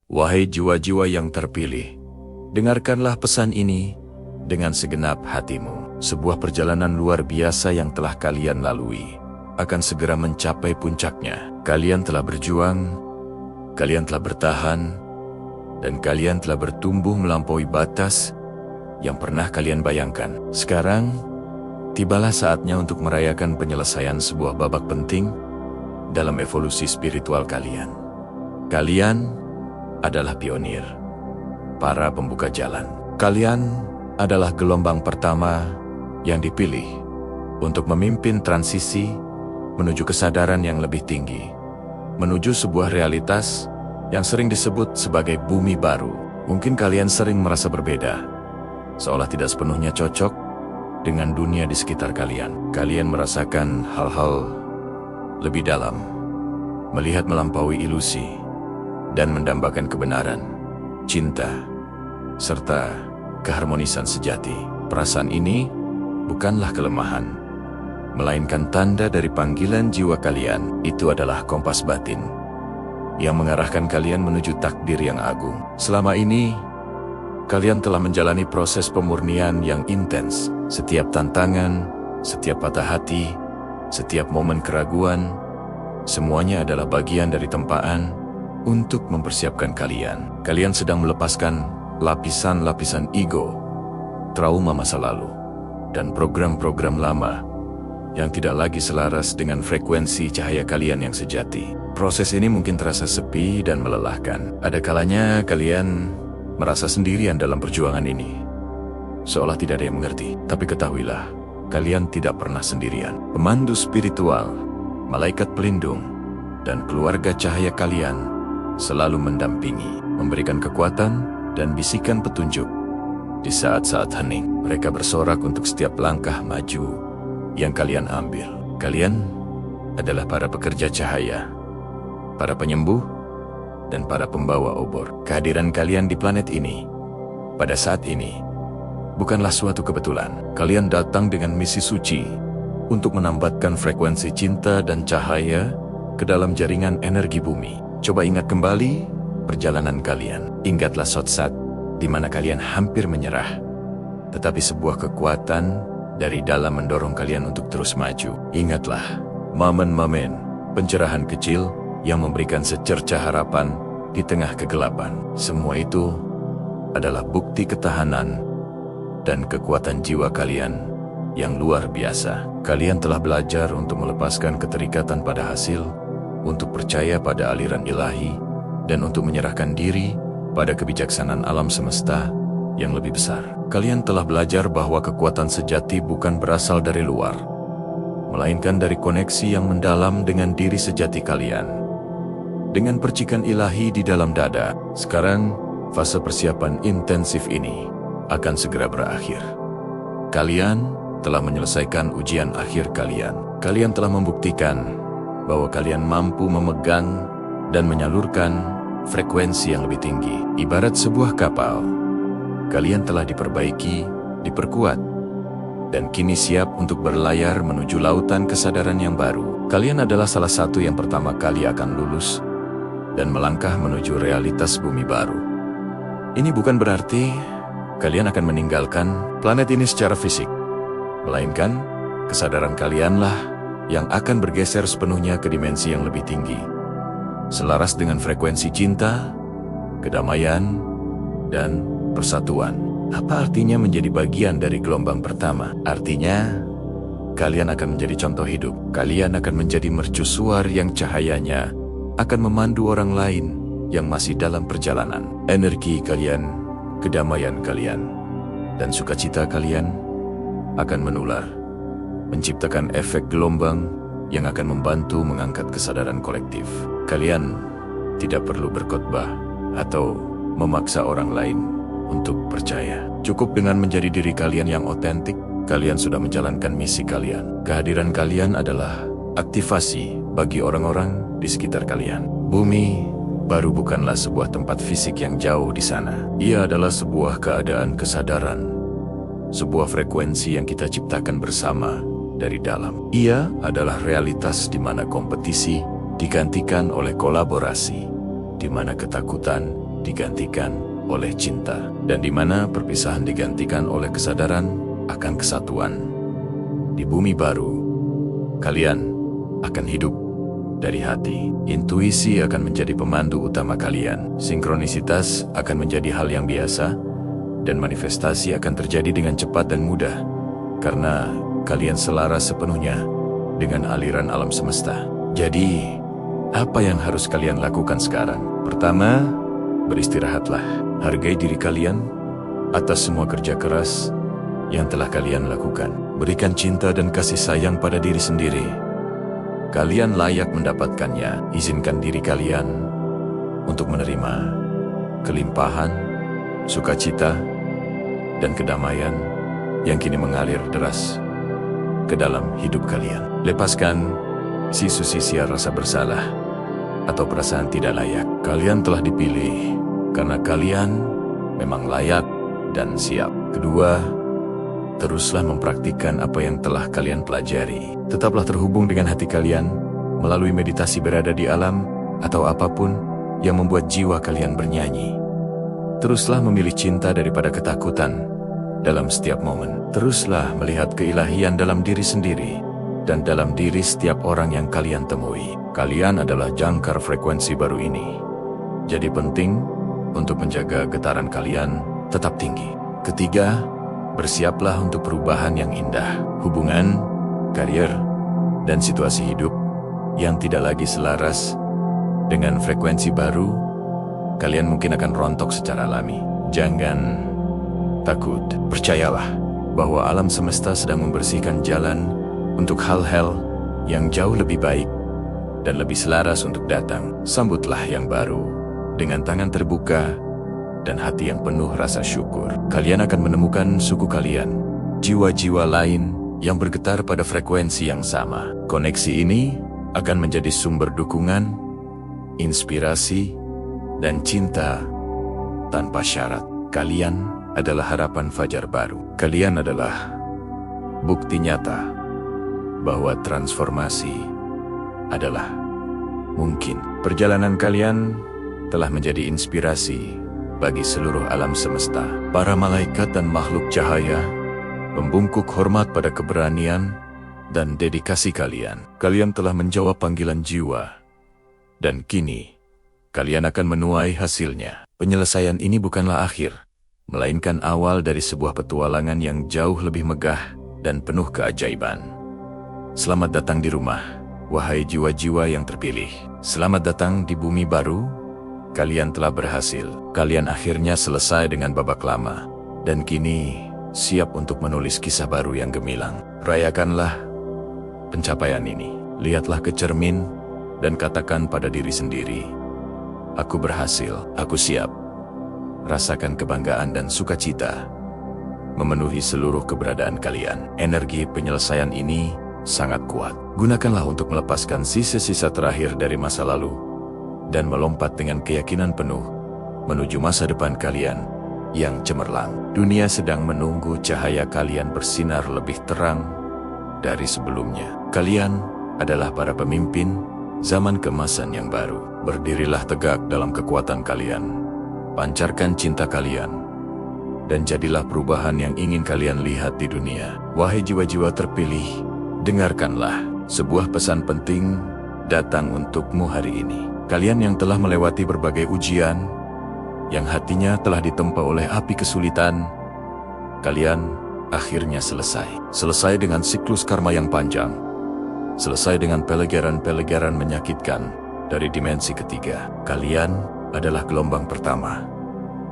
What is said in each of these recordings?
Wahai jiwa-jiwa yang terpilih, dengarkanlah pesan ini dengan segenap hatimu. Sebuah perjalanan luar biasa yang telah kalian lalui akan segera mencapai puncaknya. Kalian telah berjuang, kalian telah bertahan, dan kalian telah bertumbuh melampaui batas yang pernah kalian bayangkan. Sekarang, tibalah saatnya untuk merayakan penyelesaian sebuah babak penting dalam evolusi spiritual kalian. Kalian adalah pionir, para pembuka jalan. Kalian adalah gelombang pertama yang dipilih untuk memimpin transisi menuju kesadaran yang lebih tinggi, menuju sebuah realitas yang sering disebut sebagai bumi baru. Mungkin kalian sering merasa berbeda, seolah tidak sepenuhnya cocok dengan dunia di sekitar kalian. Kalian merasakan hal-hal lebih dalam, melihat melampaui ilusi, dan mendambakan kebenaran, cinta, serta keharmonisan sejati. Perasaan ini bukanlah kelemahan, melainkan tanda dari panggilan jiwa kalian. Itu adalah kompas batin yang mengarahkan kalian menuju takdir yang agung. Selama ini, kalian telah menjalani proses pemurnian yang intens. Setiap tantangan, setiap patah hati, setiap momen keraguan, semuanya adalah bagian dari tempaan untuk mempersiapkan kalian. Kalian sedang melepaskan lapisan-lapisan ego, trauma masa lalu, dan program-program lama yang tidak lagi selaras dengan frekuensi cahaya kalian yang sejati. Proses ini mungkin terasa sepi dan melelahkan. Ada kalanya kalian merasa sendirian dalam perjuangan ini, seolah tidak ada yang mengerti. Tapi ketahuilah, kalian tidak pernah sendirian. Pemandu spiritual, malaikat pelindung, dan keluarga cahaya kalian selalu mendampingi, memberikan kekuatan dan bisikan petunjuk di saat-saat hening. Mereka bersorak untuk setiap langkah maju yang kalian ambil. Kalian adalah para pekerja cahaya, para penyembuh, dan para pembawa obor. Kehadiran kalian di planet ini, pada saat ini, bukanlah suatu kebetulan. Kalian datang dengan misi suci untuk menambatkan frekuensi cinta dan cahaya ke dalam jaringan energi bumi. Coba ingat kembali perjalanan kalian. Ingatlah saat di mana kalian hampir menyerah, tetapi sebuah kekuatan dari dalam mendorong kalian untuk terus maju. Ingatlah momen-momen pencerahan kecil yang memberikan secercah harapan di tengah kegelapan. Semua itu adalah bukti ketahanan dan kekuatan jiwa kalian yang luar biasa. Kalian telah belajar untuk melepaskan keterikatan pada hasil, untuk percaya pada aliran ilahi, dan untuk menyerahkan diri pada kebijaksanaan alam semesta yang lebih besar. Kalian telah belajar bahwa kekuatan sejati bukan berasal dari luar, melainkan dari koneksi yang mendalam dengan diri sejati kalian. Dengan percikan ilahi di dalam dada, sekarang fase persiapan intensif ini akan segera berakhir. Kalian telah menyelesaikan ujian akhir kalian. Kalian telah membuktikan bahwa kalian mampu memegang dan menyalurkan frekuensi yang lebih tinggi. Ibarat sebuah kapal, kalian telah diperbaiki, diperkuat, dan kini siap untuk berlayar menuju lautan kesadaran yang baru. Kalian adalah salah satu yang pertama kali akan lulus dan melangkah menuju realitas bumi baru. Ini bukan berarti kalian akan meninggalkan planet ini secara fisik, melainkan kesadaran kalianlah yang akan bergeser sepenuhnya ke dimensi yang lebih tinggi, selaras dengan frekuensi cinta, kedamaian, dan persatuan. Apa artinya menjadi bagian dari gelombang pertama? Artinya, kalian akan menjadi contoh hidup. Kalian akan menjadi mercusuar yang cahayanya akan memandu orang lain yang masih dalam perjalanan. Energi kalian, kedamaian kalian, dan sukacita kalian akan menular, menciptakan efek gelombang yang akan membantu mengangkat kesadaran kolektif. Kalian tidak perlu berkhotbah atau memaksa orang lain untuk percaya. Cukup dengan menjadi diri kalian yang otentik, kalian sudah menjalankan misi kalian. Kehadiran kalian adalah aktivasi bagi orang-orang di sekitar kalian. Bumi baru bukanlah sebuah tempat fisik yang jauh di sana. Ia adalah sebuah keadaan kesadaran, sebuah frekuensi yang kita ciptakan bersama dari dalam. Ia adalah realitas di mana kompetisi digantikan oleh kolaborasi, di mana ketakutan digantikan oleh cinta, dan di mana perpisahan digantikan oleh kesadaran akan kesatuan. Di bumi baru, kalian akan hidup dari hati. Intuisi akan menjadi pemandu utama kalian. Sinkronisitas akan menjadi hal yang biasa, dan manifestasi akan terjadi dengan cepat dan mudah, karena kalian selaras sepenuhnya dengan aliran alam semesta. Jadi, apa yang harus kalian lakukan sekarang? Pertama, beristirahatlah. Hargai diri kalian atas semua kerja keras yang telah kalian lakukan. Berikan cinta dan kasih sayang pada diri sendiri. Kalian layak mendapatkannya. Izinkan diri kalian untuk menerima kelimpahan, sukacita, dan kedamaian yang kini mengalir deras ke dalam hidup kalian. Lepaskan sisa-sisa rasa bersalah atau perasaan tidak layak. Kalian telah dipilih karena kalian memang layak dan siap. Kedua, teruslah mempraktikkan apa yang telah kalian pelajari. Tetaplah terhubung dengan hati kalian melalui meditasi berada di alam atau apapun yang membuat jiwa kalian bernyanyi. Teruslah memilih cinta daripada ketakutan dalam setiap momen. Teruslah melihat keilahian dalam diri sendiri dan dalam diri setiap orang yang kalian temui. Kalian adalah jangkar frekuensi baru ini. Jadi penting untuk menjaga getaran kalian tetap tinggi. Ketiga, bersiaplah untuk perubahan yang indah. Hubungan, karier, dan situasi hidup yang tidak lagi selaras dengan frekuensi baru, kalian mungkin akan rontok secara alami. Jangan takut. Percayalah bahwa alam semesta sedang membersihkan jalan untuk hal-hal yang jauh lebih baik dan lebih selaras untuk datang. Sambutlah yang baru dengan tangan terbuka dan hati yang penuh rasa syukur. Kalian akan menemukan suku kalian, jiwa-jiwa lain yang bergetar pada frekuensi yang sama. Koneksi ini akan menjadi sumber dukungan, inspirasi, dan cinta tanpa syarat. Kalian adalah harapan fajar baru. Kalian adalah bukti nyata bahwa transformasi adalah mungkin. Perjalanan kalian telah menjadi inspirasi bagi seluruh alam semesta. Para malaikat dan makhluk cahaya membungkuk hormat pada keberanian dan dedikasi kalian. Kalian telah menjawab panggilan jiwa, dan kini kalian akan menuai hasilnya. Penyelesaian ini bukanlah akhir, melainkan awal dari sebuah petualangan yang jauh lebih megah dan penuh keajaiban. Selamat datang di rumah, wahai jiwa-jiwa yang terpilih. Selamat datang di bumi baru. Kalian telah berhasil. Kalian akhirnya selesai dengan babak lama, dan kini siap untuk menulis kisah baru yang gemilang. Rayakanlah pencapaian ini. Lihatlah ke cermin dan katakan pada diri sendiri, aku berhasil, aku siap. Rasakan kebanggaan dan sukacita memenuhi seluruh keberadaan kalian. Energi penyelesaian ini sangat kuat. Gunakanlah untuk melepaskan sisa-sisa terakhir dari masa lalu dan melompat dengan keyakinan penuh menuju masa depan kalian yang cemerlang. Dunia sedang menunggu cahaya kalian bersinar lebih terang dari sebelumnya. Kalian adalah para pemimpin zaman keemasan yang baru. Berdirilah tegak dalam kekuatan kalian. Pancarkan cinta kalian, dan jadilah perubahan yang ingin kalian lihat di dunia. Wahai jiwa-jiwa terpilih, dengarkanlah sebuah pesan penting datang untukmu hari ini. Kalian yang telah melewati berbagai ujian, yang hatinya telah ditempa oleh api kesulitan, kalian akhirnya selesai. Selesai dengan siklus karma yang panjang. Selesai dengan pelegaran-pelegaran menyakitkan dari dimensi ketiga. Kalian adalah gelombang pertama,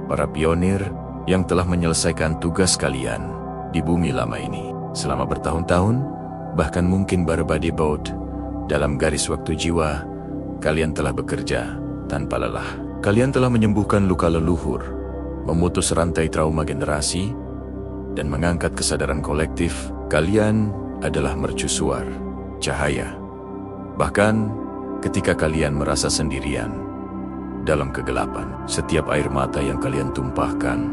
para pionir yang telah menyelesaikan tugas kalian di bumi lama ini. Selama bertahun-tahun, bahkan mungkin barbadi boat, dalam garis waktu jiwa, kalian telah bekerja tanpa lelah. Kalian telah menyembuhkan luka leluhur, memutus rantai trauma generasi, dan mengangkat kesadaran kolektif. Kalian adalah mercusuar cahaya. Bahkan ketika kalian merasa sendirian dalam kegelapan, setiap air mata yang kalian tumpahkan,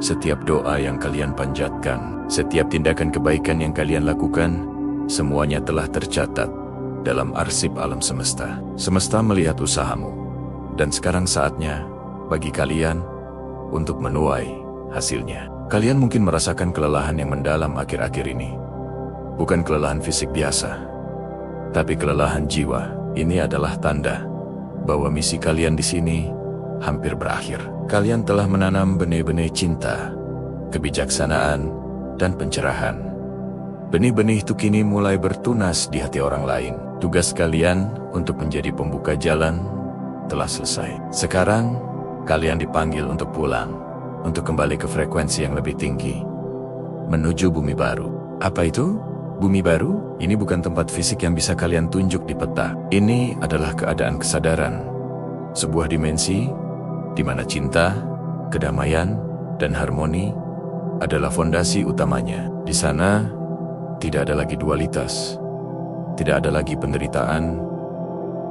setiap doa yang kalian panjatkan, setiap tindakan kebaikan yang kalian lakukan, semuanya telah tercatat dalam arsip alam semesta. Semesta melihat usahamu, dan sekarang saatnya bagi kalian untuk menuai hasilnya. Kalian mungkin merasakan kelelahan yang mendalam akhir-akhir ini. Bukan kelelahan fisik biasa, tapi kelelahan jiwa. Ini adalah tanda bahwa misi kalian di sini hampir berakhir. Kalian telah menanam benih-benih cinta, kebijaksanaan, dan pencerahan. Benih-benih itu kini mulai bertunas di hati orang lain. Tugas kalian untuk menjadi pembuka jalan telah selesai. Sekarang, kalian dipanggil untuk pulang, untuk kembali ke frekuensi yang lebih tinggi, menuju bumi baru. Apa itu? Bumi baru? Ini bukan tempat fisik yang bisa kalian tunjuk di peta. Ini adalah keadaan kesadaran, sebuah dimensi di mana cinta, kedamaian, dan harmoni adalah fondasi utamanya. Di sana, tidak ada lagi dualitas, tidak ada lagi penderitaan,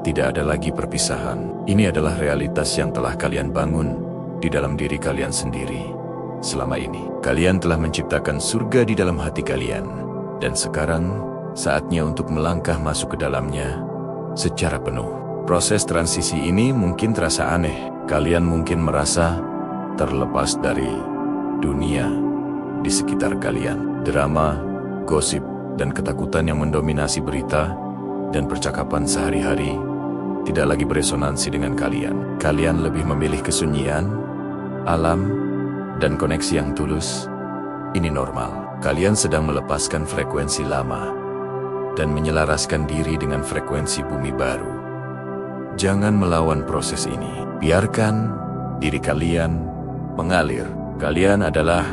tidak ada lagi perpisahan. Ini adalah realitas yang telah kalian bangun di dalam diri kalian sendiri. Selama ini, kalian telah menciptakan surga di dalam hati kalian. Dan sekarang, saatnya untuk melangkah masuk ke dalamnya secara penuh. Proses transisi ini mungkin terasa aneh. Kalian mungkin merasa terlepas dari dunia di sekitar kalian. Drama, gosip, dan ketakutan yang mendominasi berita dan percakapan sehari-hari tidak lagi beresonansi dengan kalian. Kalian lebih memilih kesunyian, alam, dan koneksi yang tulus. Ini normal. Kalian sedang melepaskan frekuensi lama dan menyelaraskan diri dengan frekuensi bumi baru. Jangan melawan proses ini. Biarkan diri kalian mengalir. Kalian adalah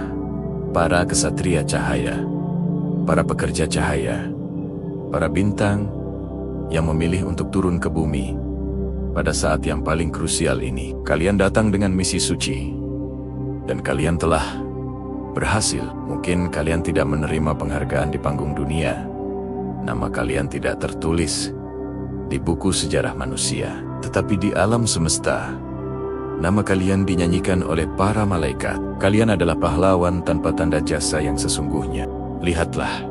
para kesatria cahaya, para pekerja cahaya, para bintang yang memilih untuk turun ke bumi pada saat yang paling krusial ini. Kalian datang dengan misi suci, dan kalian telah berhasil. Mungkin kalian tidak menerima penghargaan di panggung dunia. Nama kalian tidak tertulis di buku sejarah manusia, tetapi di alam semesta, nama kalian dinyanyikan oleh para malaikat. Kalian adalah pahlawan tanpa tanda jasa yang sesungguhnya. Lihatlah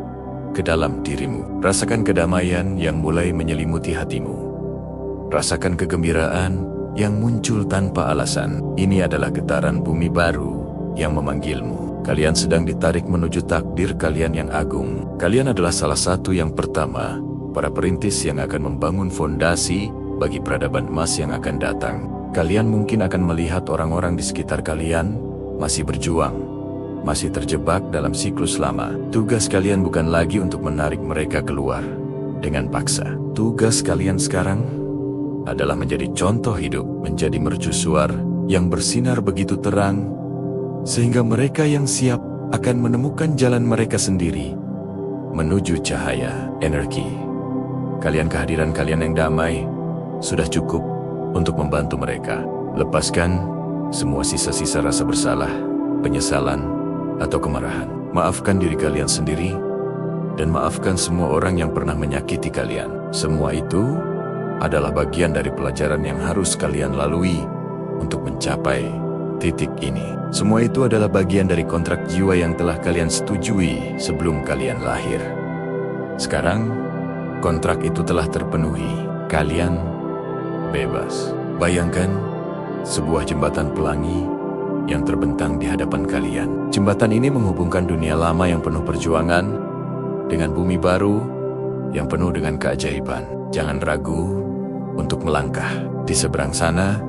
ke dalam dirimu. Rasakan kedamaian yang mulai menyelimuti hatimu. Rasakan kegembiraan yang muncul tanpa alasan. Ini adalah getaran bumi baru yang memanggilmu. Kalian sedang ditarik menuju takdir kalian yang agung. Kalian adalah salah satu yang pertama, para perintis yang akan membangun fondasi bagi peradaban emas yang akan datang. Kalian mungkin akan melihat orang-orang di sekitar kalian masih berjuang, masih terjebak dalam siklus lama. Tugas kalian bukan lagi untuk menarik mereka keluar dengan paksa. Tugas kalian sekarang adalah menjadi contoh hidup, menjadi mercusuar yang bersinar begitu terang, sehingga mereka yang siap akan menemukan jalan mereka sendiri menuju cahaya energi. Kehadiran kalian yang damai sudah cukup untuk membantu mereka. Lepaskan semua sisa-sisa rasa bersalah, penyesalan, atau kemarahan. Maafkan diri kalian sendiri, dan maafkan semua orang yang pernah menyakiti kalian. Semua itu adalah bagian dari pelajaran yang harus kalian lalui untuk mencapai titik ini. Semua itu adalah bagian dari kontrak jiwa yang telah kalian setujui sebelum kalian lahir. Sekarang, kontrak itu telah terpenuhi. Kalian bebas. Bayangkan sebuah jembatan pelangi yang terbentang di hadapan kalian. Jembatan ini menghubungkan dunia lama yang penuh perjuangan dengan bumi baru yang penuh dengan keajaiban. Jangan ragu untuk melangkah. Di seberang sana,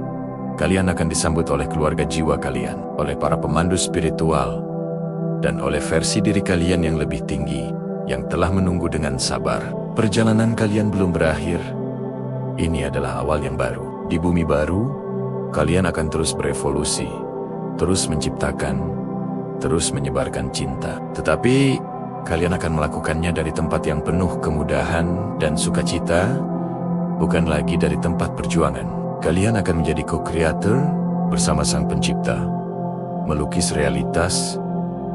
kalian akan disambut oleh keluarga jiwa kalian, oleh para pemandu spiritual, dan oleh versi diri kalian yang lebih tinggi, yang telah menunggu dengan sabar. Perjalanan kalian belum berakhir. Ini adalah awal yang baru. Di bumi baru, kalian akan terus berevolusi, terus menciptakan, terus menyebarkan cinta. Tetapi, kalian akan melakukannya dari tempat yang penuh kemudahan dan sukacita, bukan lagi dari tempat perjuangan. Kalian akan menjadi co-creator bersama Sang Pencipta, melukis realitas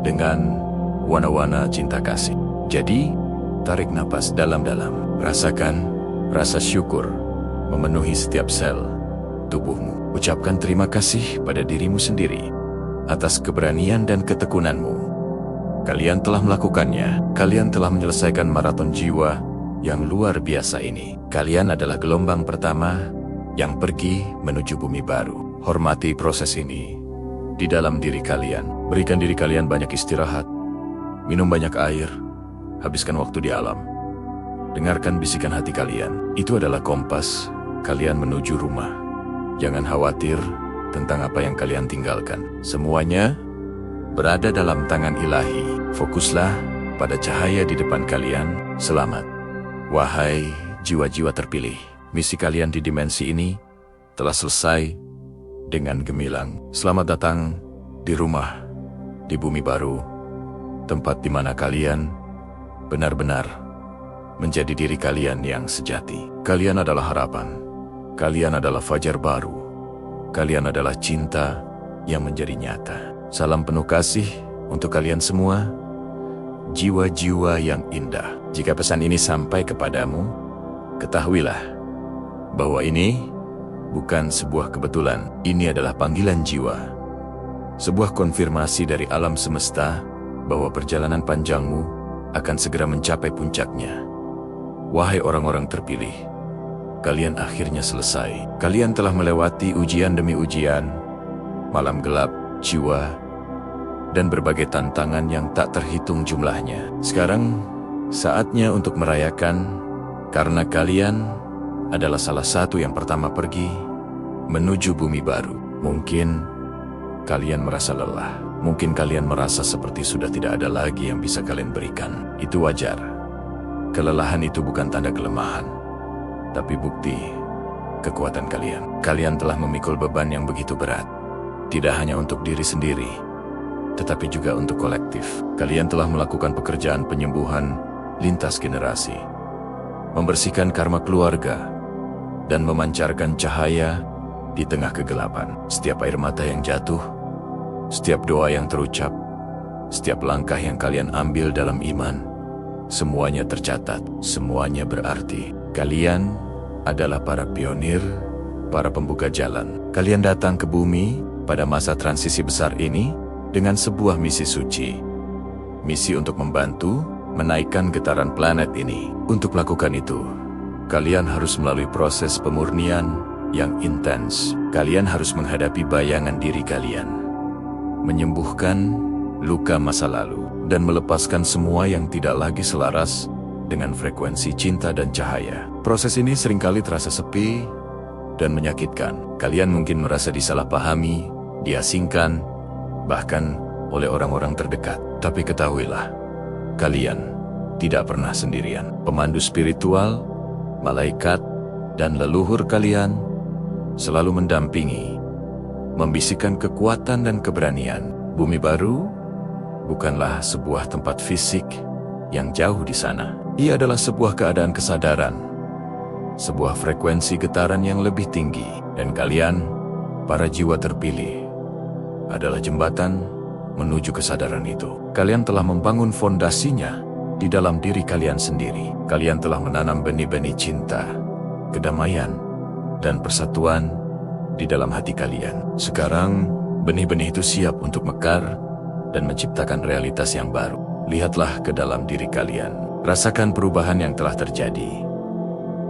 dengan warna-warna cinta kasih. Jadi, tarik napas dalam-dalam. Rasakan rasa syukur memenuhi setiap sel tubuhmu. Ucapkan terima kasih pada dirimu sendiri atas keberanian dan ketekunanmu. Kalian telah melakukannya. Kalian telah menyelesaikan maraton jiwa yang luar biasa ini. Kalian adalah gelombang pertama yang pergi menuju bumi baru. Hormati proses ini di dalam diri kalian. Berikan diri kalian banyak istirahat, minum banyak air, habiskan waktu di alam. Dengarkan bisikan hati kalian. Itu adalah kompas kalian menuju rumah. Jangan khawatir tentang apa yang kalian tinggalkan. Semuanya berada dalam tangan ilahi. Fokuslah pada cahaya di depan kalian. Selamat, wahai jiwa-jiwa terpilih. Misi kalian di dimensi ini telah selesai dengan gemilang. Selamat datang di rumah, di bumi baru, tempat di mana kalian benar-benar menjadi diri kalian yang sejati. Kalian adalah harapan, kalian adalah fajar baru, kalian adalah cinta yang menjadi nyata. Salam penuh kasih untuk kalian semua, jiwa-jiwa yang indah. Jika pesan ini sampai kepadamu, ketahuilah bahwa ini bukan sebuah kebetulan. Ini adalah panggilan jiwa, sebuah konfirmasi dari alam semesta bahwa perjalanan panjangmu akan segera mencapai puncaknya. Wahai orang-orang terpilih, kalian akhirnya selesai. Kalian telah melewati ujian demi ujian, malam gelap, jiwa, dan berbagai tantangan yang tak terhitung jumlahnya. Sekarang saatnya untuk merayakan, karena kalian adalah salah satu yang pertama pergi menuju bumi baru. Mungkin kalian merasa lelah, mungkin kalian merasa seperti sudah tidak ada lagi yang bisa kalian berikan. Itu wajar. Kelelahan itu bukan tanda kelemahan, tapi bukti kekuatan kalian. Kalian telah memikul beban yang begitu berat, tidak hanya untuk diri sendiri, tetapi juga untuk kolektif. Kalian telah melakukan pekerjaan penyembuhan lintas generasi, membersihkan karma keluarga, dan memancarkan cahaya di tengah kegelapan. Setiap air mata yang jatuh, setiap doa yang terucap, setiap langkah yang kalian ambil dalam iman, semuanya tercatat, semuanya berarti. Kalian adalah para pionir, para pembuka jalan. Kalian datang ke bumi pada masa transisi besar ini dengan sebuah misi suci. Misi untuk membantu menaikkan getaran planet ini. Untuk melakukan itu, kalian harus melalui proses pemurnian yang intens. Kalian harus menghadapi bayangan diri kalian, menyembuhkan luka masa lalu, dan melepaskan semua yang tidak lagi selaras dengan frekuensi cinta dan cahaya. Proses ini seringkali terasa sepi dan menyakitkan. Kalian mungkin merasa disalahpahami, diasingkan, bahkan oleh orang-orang terdekat. Tapi ketahuilah, kalian tidak pernah sendirian. Pemandu spiritual, malaikat, dan leluhur kalian selalu mendampingi, membisikkan kekuatan dan keberanian. Bumi baru bukanlah sebuah tempat fisik yang jauh di sana. Ia adalah sebuah keadaan kesadaran, sebuah frekuensi getaran yang lebih tinggi. Dan kalian, para jiwa terpilih, adalah jembatan menuju kesadaran itu. Kalian telah membangun fondasinya di dalam diri kalian sendiri. Kalian telah menanam benih-benih cinta, kedamaian, dan persatuan di dalam hati kalian. Sekarang, benih-benih itu siap untuk mekar dan menciptakan realitas yang baru. Lihatlah ke dalam diri kalian. Rasakan perubahan yang telah terjadi.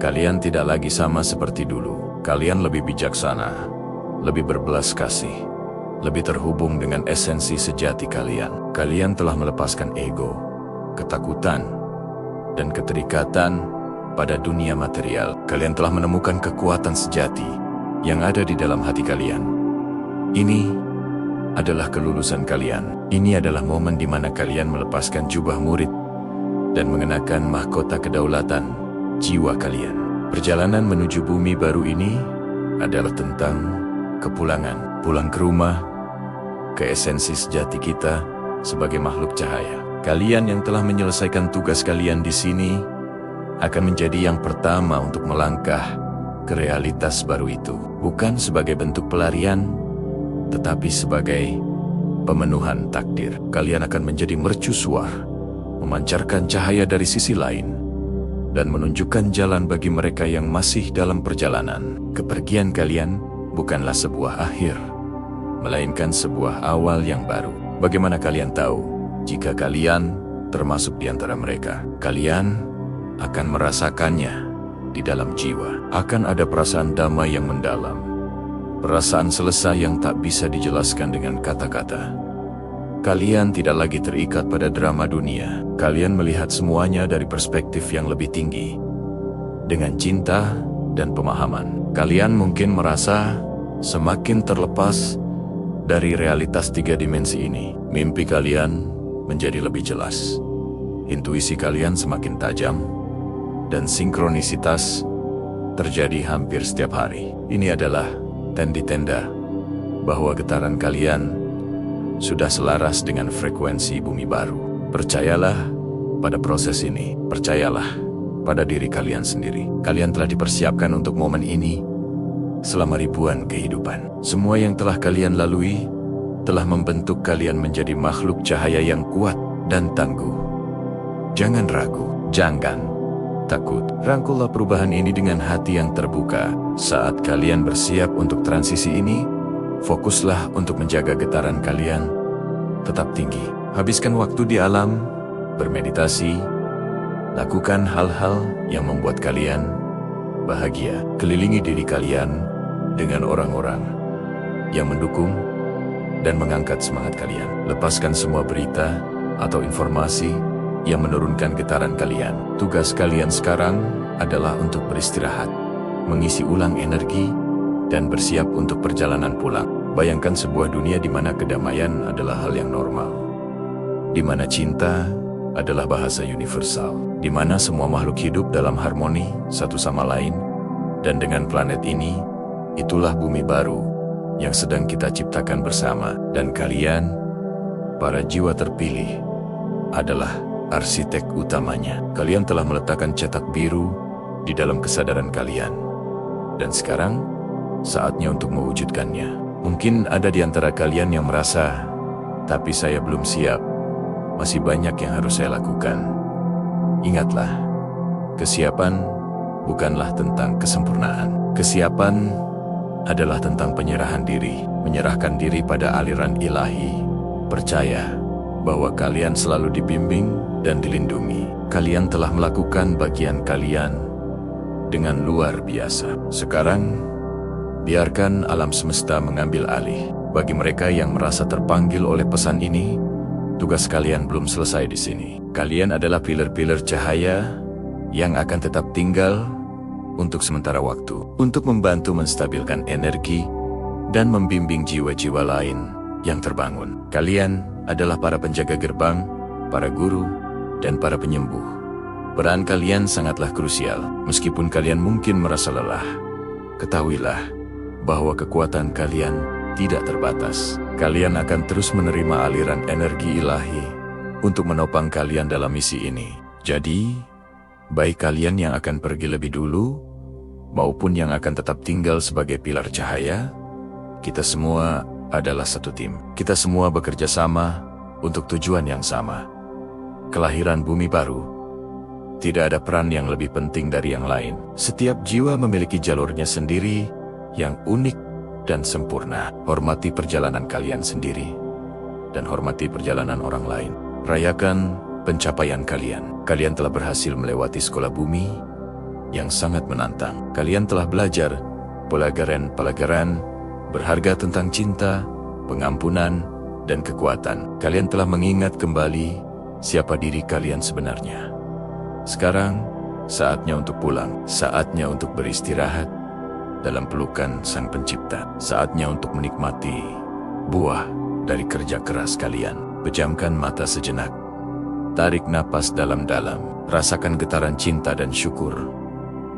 Kalian tidak lagi sama seperti dulu. Kalian lebih bijaksana, lebih berbelas kasih, lebih terhubung dengan esensi sejati kalian. Kalian telah melepaskan ego, ketakutan, dan keterikatan pada dunia material. Kalian telah menemukan kekuatan sejati yang ada di dalam hati kalian. Ini adalah kelulusan kalian. Ini adalah momen di mana kalian melepaskan jubah murid dan mengenakan mahkota kedaulatan jiwa kalian. Perjalanan menuju bumi baru ini adalah tentang kepulangan, pulang ke rumah, ke esensi sejati kita sebagai makhluk cahaya. Kalian yang telah menyelesaikan tugas kalian di sini akan menjadi yang pertama untuk melangkah ke realitas baru itu. Bukan sebagai bentuk pelarian, tetapi sebagai pemenuhan takdir. Kalian akan menjadi mercusuar, memancarkan cahaya dari sisi lain, dan menunjukkan jalan bagi mereka yang masih dalam perjalanan. Kepergian kalian bukanlah sebuah akhir, melainkan sebuah awal yang baru. Bagaimana kalian tahu jika kalian termasuk di antara mereka? Kalian akan merasakannya di dalam jiwa. Akan ada perasaan damai yang mendalam, perasaan selesai yang tak bisa dijelaskan dengan kata-kata. Kalian tidak lagi terikat pada drama dunia. Kalian melihat semuanya dari perspektif yang lebih tinggi. Dengan cinta dan pemahaman, kalian mungkin merasa semakin terlepas dari realitas 3 dimensi ini. Mimpi kalian menjadi lebih jelas. Intuisi kalian semakin tajam, dan sinkronisitas terjadi hampir setiap hari. Ini adalah tanda bahwa getaran kalian sudah selaras dengan frekuensi bumi baru. Percayalah pada proses ini. Percayalah pada diri kalian sendiri. Kalian telah dipersiapkan untuk momen ini selama ribuan kehidupan. Semua yang telah kalian lalui telah membentuk kalian menjadi makhluk cahaya yang kuat dan tangguh. Jangan ragu, jangan takut. Rangkullah perubahan ini dengan hati yang terbuka. Saat kalian bersiap untuk transisi ini, fokuslah untuk menjaga getaran kalian tetap tinggi. Habiskan waktu di alam, bermeditasi, lakukan hal-hal yang membuat kalian bahagia. Kelilingi diri kalian dengan orang-orang yang mendukung dan mengangkat semangat kalian. Lepaskan semua berita atau informasi yang menurunkan getaran kalian. Tugas kalian sekarang adalah untuk beristirahat, mengisi ulang energi, dan bersiap untuk perjalanan pulang. Bayangkan sebuah dunia di mana kedamaian adalah hal yang normal, di mana cinta adalah bahasa universal, di mana semua makhluk hidup dalam harmoni satu sama lain. Dan dengan planet ini, itulah bumi baru yang sedang kita ciptakan bersama. Dan kalian, para jiwa terpilih, adalah arsitek utamanya. Kalian telah meletakkan cetak biru di dalam kesadaran kalian. Dan sekarang, saatnya untuk mewujudkannya. Mungkin ada di antara kalian yang merasa, tapi saya belum siap. Masih banyak yang harus saya lakukan. Ingatlah, kesiapan bukanlah tentang kesempurnaan. Kesiapan adalah tentang penyerahan diri. Menyerahkan diri pada aliran ilahi. Percaya bahwa kalian selalu dibimbing dan dilindungi. Kalian telah melakukan bagian kalian dengan luar biasa. Sekarang, biarkan alam semesta mengambil alih. Bagi mereka yang merasa terpanggil oleh pesan ini, tugas kalian belum selesai di sini. Kalian adalah pilar-pilar cahaya yang akan tetap tinggal untuk sementara waktu, untuk membantu menstabilkan energi dan membimbing jiwa-jiwa lain yang terbangun. Kalian adalah para penjaga gerbang, para guru, dan para penyembuh. Peran kalian sangatlah krusial. Meskipun kalian mungkin merasa lelah, ketahuilah bahwa kekuatan kalian tidak terbatas. Kalian akan terus menerima aliran energi ilahi untuk menopang kalian dalam misi ini. Jadi, baik kalian yang akan pergi lebih dulu, maupun yang akan tetap tinggal sebagai pilar cahaya, kita semua adalah satu tim. Kita semua bekerja sama untuk tujuan yang sama. Kelahiran bumi baru. Tidak ada peran yang lebih penting dari yang lain. Setiap jiwa memiliki jalurnya sendiri yang unik dan sempurna. Hormati perjalanan kalian sendiri dan hormati perjalanan orang lain. Rayakan pencapaian kalian. Kalian telah berhasil melewati sekolah bumi yang sangat menantang. Kalian telah belajar pelajaran berharga tentang cinta, pengampunan, dan kekuatan. Kalian telah mengingat kembali siapa diri kalian sebenarnya. Sekarang, saatnya untuk pulang. Saatnya untuk beristirahat dalam pelukan Sang Pencipta. Saatnya untuk menikmati buah dari kerja keras kalian. Pejamkan mata sejenak. Tarik napas dalam-dalam. Rasakan getaran cinta dan syukur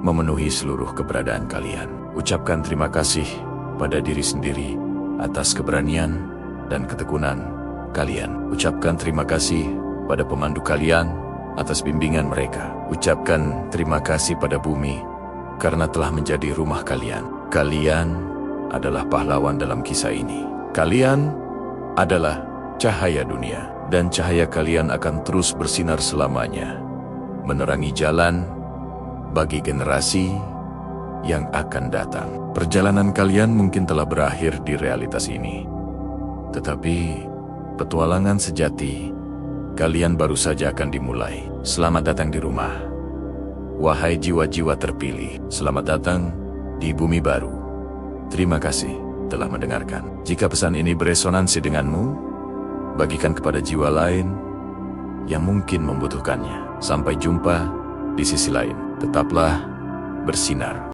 memenuhi seluruh keberadaan kalian. Ucapkan terima kasih pada diri sendiri atas keberanian dan ketekunan kalian. Ucapkan terima kasih pada pemandu kalian atas bimbingan mereka. Ucapkan terima kasih pada bumi karena telah menjadi rumah kalian. Kalian adalah pahlawan dalam kisah ini. Kalian adalah cahaya dunia, dan cahaya kalian akan terus bersinar selamanya, menerangi jalan bagi generasi yang akan datang. Perjalanan kalian mungkin telah berakhir di realitas ini, tetapi petualangan sejati kalian baru saja akan dimulai. Selamat datang di rumah, wahai jiwa-jiwa terpilih. Selamat datang di bumi baru. Terima kasih. telah mendengarkan. Jika pesan ini beresonansi denganmu, bagikan kepada jiwa lain yang mungkin membutuhkannya. Sampai jumpa di sisi lain. Tetaplah bersinar.